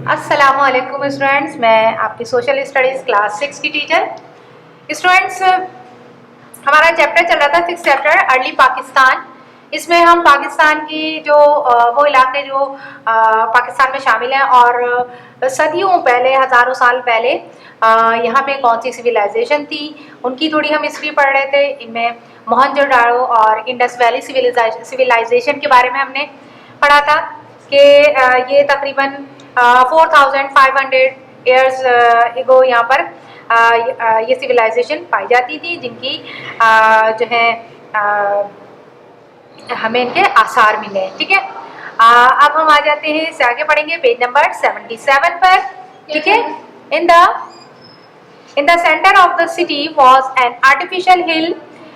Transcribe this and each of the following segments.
अस्सलामुअलैकुम स्टूडेंट्स, मैं आपकी सोशल स्टडीज़ क्लास 6 की टीचर। स्टूडेंट्स, हमारा चैप्टर चल रहा था 6 चैप्टर अर्ली पाकिस्तान। इसमें हम पाकिस्तान की जो वो इलाके जो पाकिस्तान में शामिल हैं और सदियों पहले, हज़ारों साल पहले यहाँ पे कौन सी सिविलाइजेशन थी, उनकी थोड़ी हम हिस्ट्री पढ़ रहे थे। इनमें मोहनजोदाड़ो और इंडस वैली सिविलाइजेशन के बारे में हमने पढ़ा था कि ये तकरीबन 4500 ईयर्स एगो यहाँ पर ये सिविलाइजेशन पाई जाती थी, जिनकी जो है हमें इनके आसार मिले हैं। ठीक है, अब हम आ जाते हैं, इससे आगे पढ़ेंगे पेज नंबर 77 पर। ठीक है, in the center of the city was an artificial hill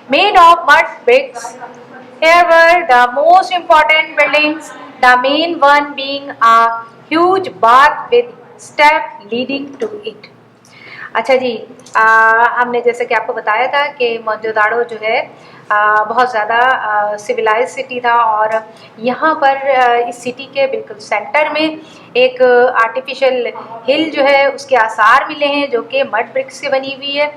made of mud bricks. Here were the most important buildings, the main one being a huge bath with step leading to it. अच्छा जी, हमने जैसे कि आपको बताया था कि मोहनजोदाड़ो जो है बहुत ज़्यादा सिविलाइज सिटी था, और यहाँ पर इस सिटी के बिल्कुल सेंटर में एक आर्टिफिशियल हिल जो है उसके आसार मिले हैं, जो कि मड ब्रिक्स से बनी हुई है।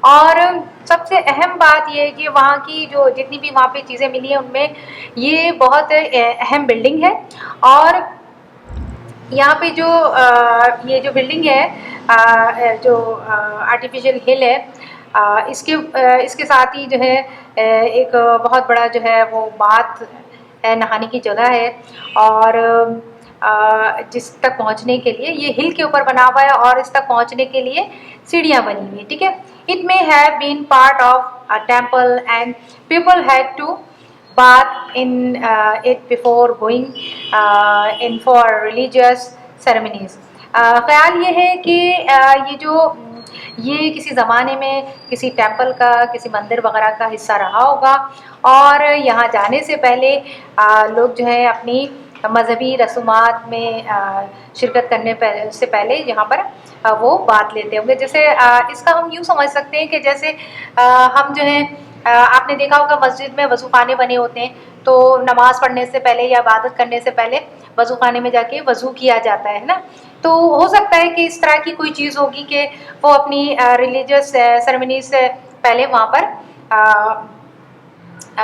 और सबसे अहम बात ये है कि वहाँ की जो जितनी भी वहाँ पे चीज़ें मिली हैं उनमें ये बहुत अहम बिल्डिंग है। और यहाँ पे जो ये जो बिल्डिंग है, जो आर्टिफिशियल हिल है, इसके साथ ही जो है एक बहुत बड़ा जो है वो बाथ है, नहाने की जगह है, और जिस तक पहुँचने के लिए ये हिल के ऊपर बना हुआ है और इस तक पहुँचने के लिए सीढ़ियाँ बनी हुई है। ठीक है, it may have been part of a temple and people had to bath in it before going in for religious ceremonies. ख्याल ये है कि ये किसी ज़माने में किसी टेम्पल का, किसी मंदिर वगैरह का हिस्सा रहा होगा, और यहाँ जाने से पहले लोग जो है अपनी मजहबी रसूमात में शिरकत करने से पहले यहाँ पर वो बात लेते होंगे। जैसे इसका हम यूँ समझ सकते हैं कि जैसे हम जो है आपने देखा होगा मस्जिद में वज़ू खाने बने होते हैं, तो नमाज़ पढ़ने से पहले या इबादत करने से पहले वज़ू खाने में जाके वज़ू किया जाता है ना। तो हो सकता है कि इस तरह की कोई चीज़ होगी कि वो अपनी रिलीजियस सेरेमनी से पहले वहाँ पर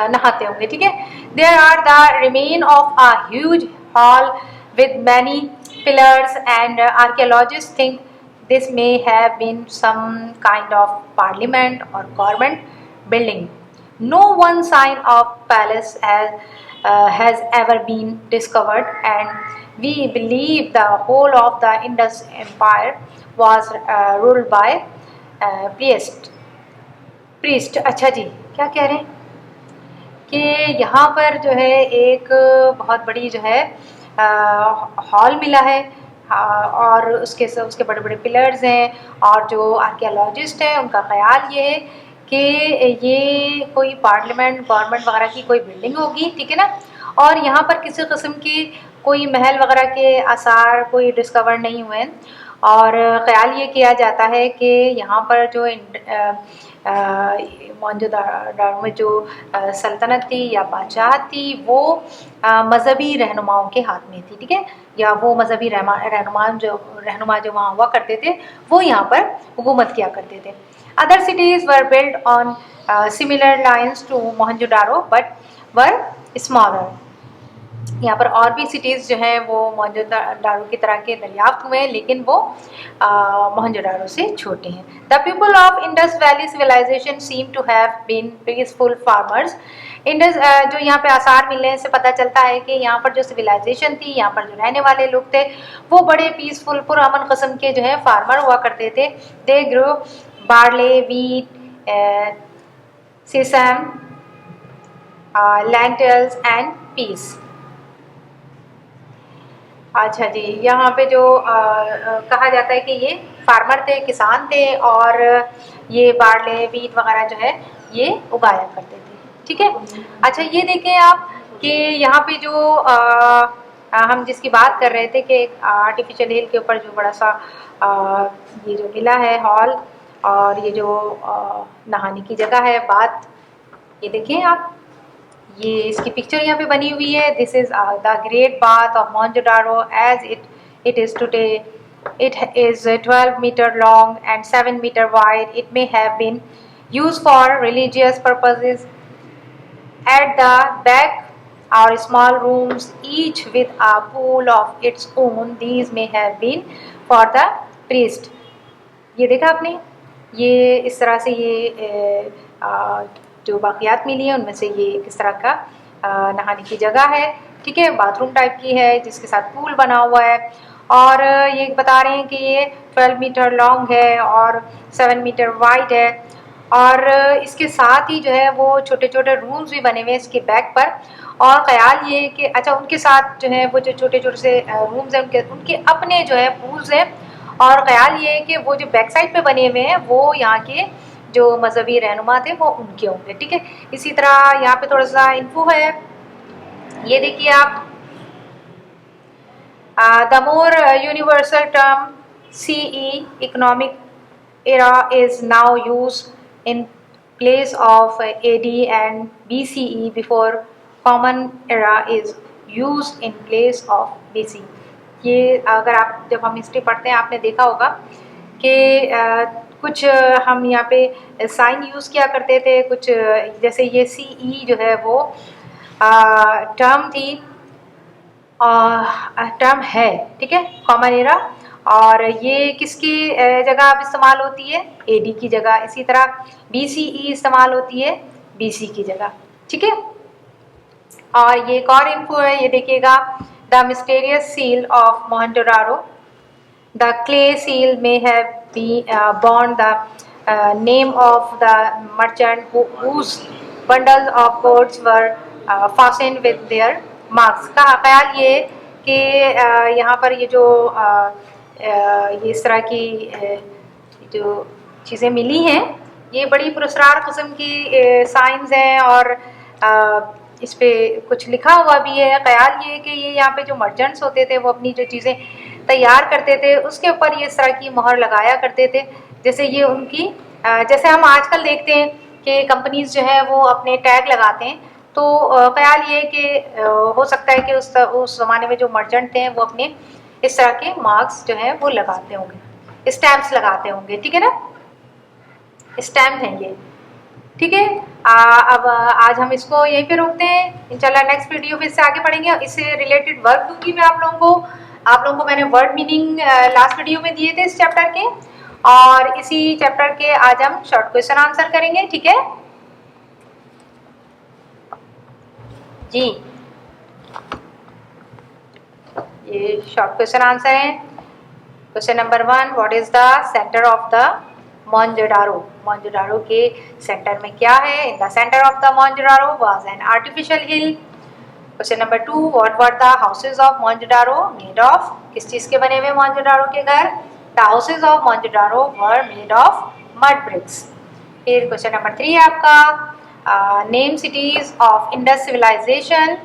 नहाते होंगे। ठीक है, there are the remain of a huge hall with many pillars and archaeologist think this may have been some kind of parliament or government building. No one sign of palace has ever been discovered, and we believe the whole of the Indus Empire was ruled by priest. अच्छा जी, क्या कह रहे हैं कि यहाँ पर जो है एक बहुत बड़ी जो है हॉल मिला है, और उसके बड़े बड़े पिलर्स हैं, और जो आर्कियोलॉजिस्ट हैं उनका ख्याल ये है कि ये कोई पार्लियामेंट गवर्नमेंट वगैरह की कोई बिल्डिंग होगी। ठीक है ना, और यहाँ पर किसी किस्म की कोई महल वगैरह के आसार कोई डिस्कवर नहीं हुए हैं, और ख़्याल ये किया जाता है कि यहाँ पर जो मोहनजोदाड़ो में जो सल्तनत थी या बादशाहत थी वो मजहबी रहनुमाओं के हाथ में थी। ठीक है, या वो मजहबी रहनुमा जो वहाँ हुआ करते थे वो यहाँ पर हुकूमत किया करते थे। Other cities were build on similar lines to Mohenjodaro but were smaller. यहाँ पर और भी सिटीज़ जो हैं वो मोहनजोदाड़ो की तरह के दरियाफ्त हुए हैं, लेकिन वो मोहनजोदाड़ो से छोटे हैं। The people of Indus valley civilisation seem to have been peaceful farmers. Indus जो यहाँ पे आसार मिलने से पता चलता है कि यहाँ पर जो सिविलाइजेशन थी, यहाँ पर जो रहने वाले लोग थे वो बड़े पीसफुल पुरअमन किस्म के जो है फार्मर हुआ करते थे। They grow barley, wheat, sesame, lentils and peas. अच्छा जी, यहाँ पे जो कहा जाता है कि ये फार्मर थे, किसान थे, और ये बार्ले, वीट वगैरह जो है ये उगाया करते थे। ठीक है, अच्छा ये देखें आप कि यहाँ पे जो हम जिसकी बात कर रहे थे कि आर्टिफिशियल हिल के ऊपर जो बड़ा सा ये जो मिला है हॉल, और ये जो नहाने की जगह है बात, ये देखें आप, ये इसकी पिक्चर यहाँ पे बनी हुई है। This is the great bath of Mohenjodaro as it it is today. It is 12 meter long and 7 meter wide. It may have been used for religious purposes. At the back are small rooms, each with a pool of its own. These may have been for the priest. ये देखा आपने, ये इस तरह से ये जो बाक़ियात मिली हैं उनमें से ये किस तरह का नहाने की जगह है, ठीक है, बाथरूम टाइप की है जिसके साथ पूल बना हुआ है। और ये बता रहे हैं कि ये 12 मीटर लॉन्ग है और 7 मीटर वाइड है, और इसके साथ ही जो है वो छोटे छोटे रूम्स भी बने हुए हैं इसके बैक पर। और ख्याल ये है कि अच्छा, उनके साथ जो है वो जो छोटे छोटे से रूम्स हैं उनके अपने जो है पूल्स हैं। और ख्याल ये है कि वो जो बैक साइड पे बने हुए हैं वो यहाँ के जो मजहबी रहनुमा थे वो उनके होंगे, ठीक है। इसी तरह यहाँ पे थोड़ा सा इन्फो है, ये देखिए आप, the more universal term CE economic era is now used in place of AD and BCE before common era is used in place of BC। ये अगर आप जब हम हिस्ट्री पढ़ते हैं आपने देखा होगा कि कुछ हम यहाँ पे साइन यूज़ किया करते थे, कुछ जैसे ये CE जो है वो टर्म थी, टर्म है, ठीक है, कॉमन एरा, और ये किसकी जगह अब इस्तेमाल होती है, AD की जगह। इसी तरह BCE इस्तेमाल होती है BC की जगह, ठीक है। और ये एक और इन्फो है, ये देखिएगा, the mysterious seal of Mohenjodaro, the clay seal may have borne the name of the merchant whose bundles of goods were fastened with their marks। का ख्याल ये कि यहाँ पर ये जो ये इस तरह की जो चीज़ें मिली हैं ये बड़ी पुरस्कार किस्म की साइंस हैं, और इस पे कुछ लिखा हुआ भी है। ख्याल ये कि ये यहाँ पे जो मर्चेंट्स होते थे वो अपनी जो चीज़ें तैयार करते थे उसके ऊपर ये इस तरह की मोहर लगाया करते थे, जैसे ये उनकी जैसे हम आजकल देखते हैं कि कंपनीज जो है वो अपने टैग लगाते हैं, तो ख्याल ये कि हो सकता है कि उस ज़माने में जो मर्चेंट थे वो अपने इस तरह के मार्क्स जो है वो लगाते होंगे, स्टैम्प्स लगाते होंगे, ठीक है ना, स्टैम्प हैं ये, ठीक है। अब आज हम इसको यहीं पे रोकते हैं, इंशाल्लाह नेक्स्ट वीडियो में इससे आगे पढ़ेंगे। इससे रिलेटेड वर्क दूंगी मैं आप लोगों को मैंने वर्ड मीनिंग लास्ट वीडियो में दिए थे इस चैप्टर के, और इसी चैप्टर के आज हम शॉर्ट क्वेश्चन आंसर करेंगे, ठीक है जी। ये शॉर्ट क्वेश्चन आंसर है। Question number 1, what is the centre of the Mohenjodaro. Mohenjodaro के सेंटर में क्या है? In the centre of the Mohenjodaro was an artificial hill. Question number 2, what were the houses of Mohenjodaro made of. किस चीज के बने हुए मोहनजोदारो के घर? The houses of Mohenjodaro were made of mud bricks. फिर क्वेश्चन नंबर 3 है आपका, name cities of Indus civilisation,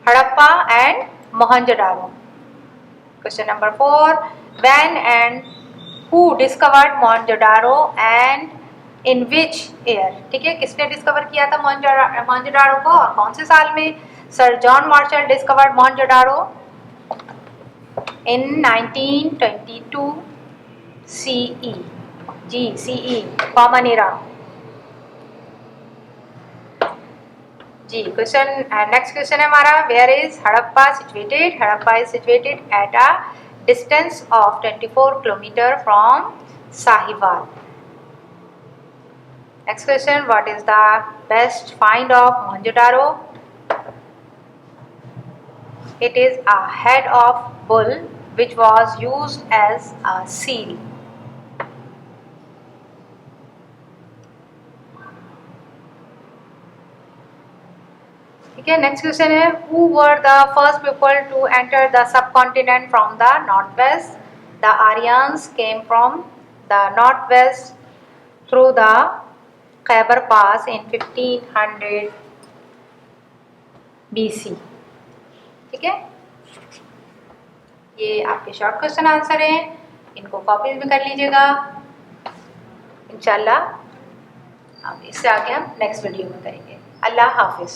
Harappa and Mohenjodaro. Question number 4, when and who discovered Mohenjodaro and in which year. ठीक है, किसने डिस्कवर किया था मोहनजोदारो को और कौन से साल में? Sir John Marshall discovered Mohenjodaro in 1922 CE। जी, CE, कॉमन एरा। जी, क्वेश्चन नेक्स्ट क्वेश्चन है हमारा, where is Harappa situated. Harappa is situated at a distance of 24 kilometre from Sahiwal. Next question, what is the best find of Mohenjodaro? It is a head of bull which was used as a seal। ठीक है, next question है, who were the first people to enter the subcontinent from the northwest? The Aryans came from the northwest through the Khyber Pass in 1500 BC। ठीक है, ये आपके short question answer हैं, इनको copy भी कर लीजिएगा। इंशाल्लाह अब इससे आगे हम नेक्स्ट वीडियो में करेंगे। अल्लाह हाफिज़।